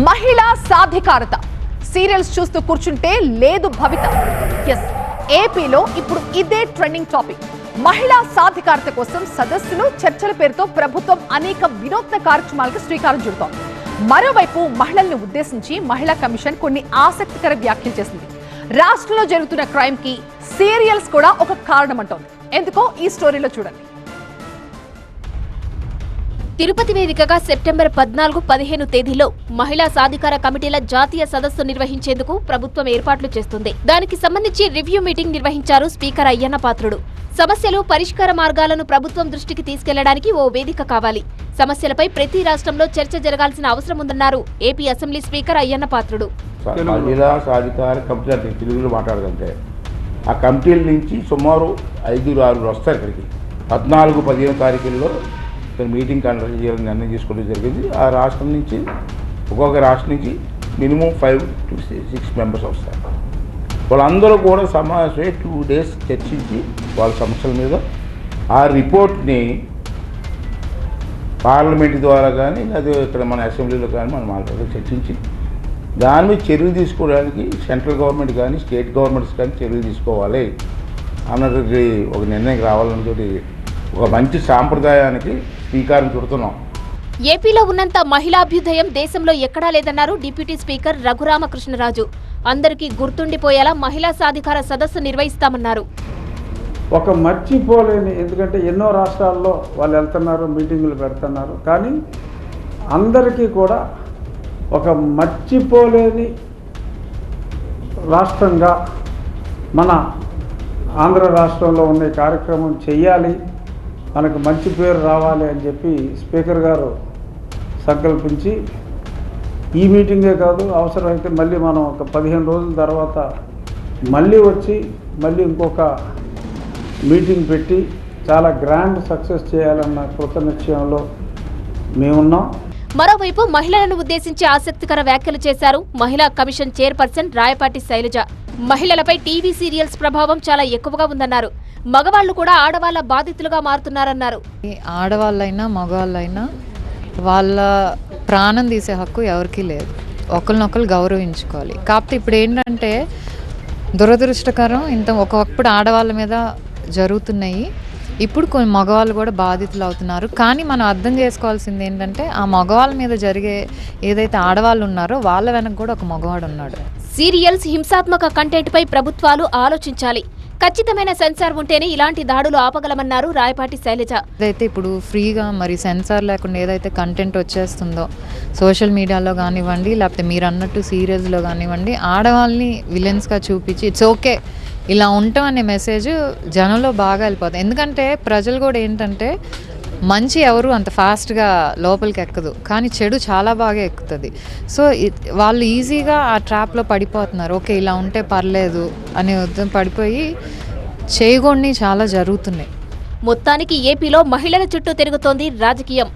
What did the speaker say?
మహిళా సాధికారత సీరియల్స్ చూస్తూ కూర్చుంటే లేదు భవిత. ఎస్, ఏపీలో ఇప్పుడు ఇదే ట్రెండింగ్ టాపిక్. మహిళా సాధికారత కోసం సదస్సులు, చర్చల పేరుతో ప్రభుత్వం అనేక వినూత్న కార్యక్రమాలకు శ్రీకారం చుడుతోంది. మరోవైపు మహిళల్ని ఉద్దేశించి మహిళా కమిషన్ కొన్ని ఆసక్తికర వ్యాఖ్యలు చేసింది. రాష్ట్రంలో జరుగుతున్న క్రైమ్ కి సీరియల్స్ కూడా ఒక కారణమంటోంది. ఎందుకో ఈ స్టోరీలో చూడండి. తిరుపతి వేదికగా సెప్టెంబర్ 14-15 తేదీలో మహిళా సాధికార కమిటీల జాతీయ సదస్సు నిర్వహించేందుకు ప్రభుత్వం ఏర్పాట్లు చేస్తుంది. దానికి సంబంధించి రివ్యూ మీటింగ్ నిర్వహించారు స్పీకర్ అయ్యన్న పాత్రుడు. సమస్యలు, పరిష్కార మార్గాలను ప్రభుత్వం దృష్టికి తీసుకెళ్లడానికి ఓ వేదిక కావాలి. సమస్యలపై ప్రతి రాష్ట్రంలో చర్చ జరగాల్సిన అవసరం ఉందన్నారు AP assembly speaker Ayyanna Patrudu. మహిళా సాధికార కమిటీ తెలుగులో మాట్లాడగలిగితే ఆ కమిటీల నుంచి సుమారు 5-6 వస్తారు ఇక్కడికి. 14-15 తారీఖుల్లో మీటింగ్ కండక్ట్ చేయాలని నిర్ణయం చేసుకోవడం జరిగింది. ఆ రాష్ట్రం నుంచి ఒక్కొక్క రాష్ట్రం నుంచి మినిమం 5 to 6 మెంబర్స్ వస్తారు. వాళ్ళందరూ కూడా సమావేశమై 2 days చర్చించి వాళ్ళ సమస్యల మీద ఆ రిపోర్ట్ని పార్లమెంట్ ద్వారా కానీ అదే ఇక్కడ మన అసెంబ్లీలో కానీ మనం మాట్లాడి చర్చించి దాని మీద చర్యలు తీసుకోవడానికి సెంట్రల్ గవర్నమెంట్ కానీ స్టేట్ గవర్నమెంట్స్ కానీ చర్యలు తీసుకోవాలి అన్నది ఒక నిర్ణయం రావాలన్నది ఒక మంచి సాంప్రదాయానికి శ్రీకారం చుడుతున్నాం. ఏపీలో ఉన్నంత మహిళాభ్యుదయం దేశంలో ఎక్కడా లేదన్నారు డిప్యూటీ స్పీకర్ రఘురామకృష్ణరాజు. అందరికీ గుర్తుండిపోయేలా మహిళా సాధికార సదస్సు నిర్వహిస్తామన్నారు. ఒక మర్చిపోలేని, ఎందుకంటే ఎన్నో రాష్ట్రాల్లో వాళ్ళు వెళ్తున్నారు, మీటింగులు పెడుతున్నారు, కానీ అందరికీ కూడా ఒక మర్చిపోలేని రాష్ట్రంగా మన ఆంధ్ర రాష్ట్రంలో ఉన్న కార్యక్రమం చెయ్యాలి, మనకు మంచి పేరు రావాలి అని చెప్పి స్పీకర్ గారు సంకల్పించి ఈ మీటింగే కాదు, అవసరమైతే మళ్ళీ మనం ఒక 15 రోజుల తర్వాత మళ్ళీ వచ్చి మళ్ళీ ఇంకొక మీటింగ్ పెట్టి చాలా గ్రాండ్ సక్సెస్ చేయాలన్న కృత నిశ్చయంలో మేమున్నాం. మరోవైపు మహిళలను ఉద్దేశించి ఆసక్తికర వ్యాఖ్యలు చేశారు మహిళా కమిషన్ చైర్పర్సన్ రాయపాటి శైలజ. మహిళలపై టీవీ సీరియల్స్ ప్రభావం చాలా ఎక్కువగా ఉందన్నారు. మగవాళ్లు కూడా ఆడవాళ్ల బాధితులుగా మారుతున్నారన్నారు. ఆడవాళ్ళైనా మగవాళ్ళైనా వాళ్ళ ప్రాణం తీసే హక్కు ఎవరికీ లేదు. ఒకరినొకరు గౌరవించుకోవాలి. కాకపోతే ఇప్పుడు ఏంటంటే దురదృష్టకరం, ఒకప్పుడు ఆడవాళ్ళ మీద జరుగుతున్నాయి, ఇప్పుడు కొన్ని మగవాళ్ళు కూడా బాధితులు అవుతున్నారు. కానీ మనం అర్థం చేసుకోవాల్సింది ఏంటంటే ఆ మగవాళ్ళ మీద జరిగే ఏదైతే ఆడవాళ్ళు ఉన్నారో వాళ్ళ వెనక కూడా ఒక మగవాడు ఉన్నాడు. సీరియల్స్, హింసాత్మక కంటెంట్ పై ప్రభుత్వాలు ఆలోచించాలి. ఖచ్చితమైన సెన్సార్ ఉంటేనే ఇలాంటి దాడులు ఆపగలమన్నారు రాయపాటి శైలజ. ఏదైతే ఇప్పుడు ఫ్రీగా మరి సెన్సార్ లేకుండా ఏదైతే కంటెంట్ వచ్చేస్తుందో సోషల్ మీడియాలో కానివ్వండి, లేకపోతే మీరు అన్నట్టు సీరియల్స్లో కానివ్వండి, ఆడవాళ్ళని విలన్స్గా చూపించి ఇట్స్ ఓకే ఇలా ఉంటాం అనే మెసేజ్ జనంలో బాగా వెళ్ళిపోతుంది. ఎందుకంటే ప్రజలు కూడా ఏంటంటే మంచి ఎవరు అంత ఫాస్ట్గా లోపలికి ఎక్కదు, కానీ చెడు చాలా బాగా ఎక్కుతుంది. సో వాళ్ళు ఈజీగా ఆ ట్రాప్లో పడిపోతున్నారు. ఓకే ఇలా ఉంటే పర్లేదు అనే ఉద్దేశం పడిపోయి చేయకూడని చాలా జరుగుతున్నాయి. మొత్తానికి ఏపీలో మహిళల చుట్టూ తిరుగుతోంది రాజకీయం.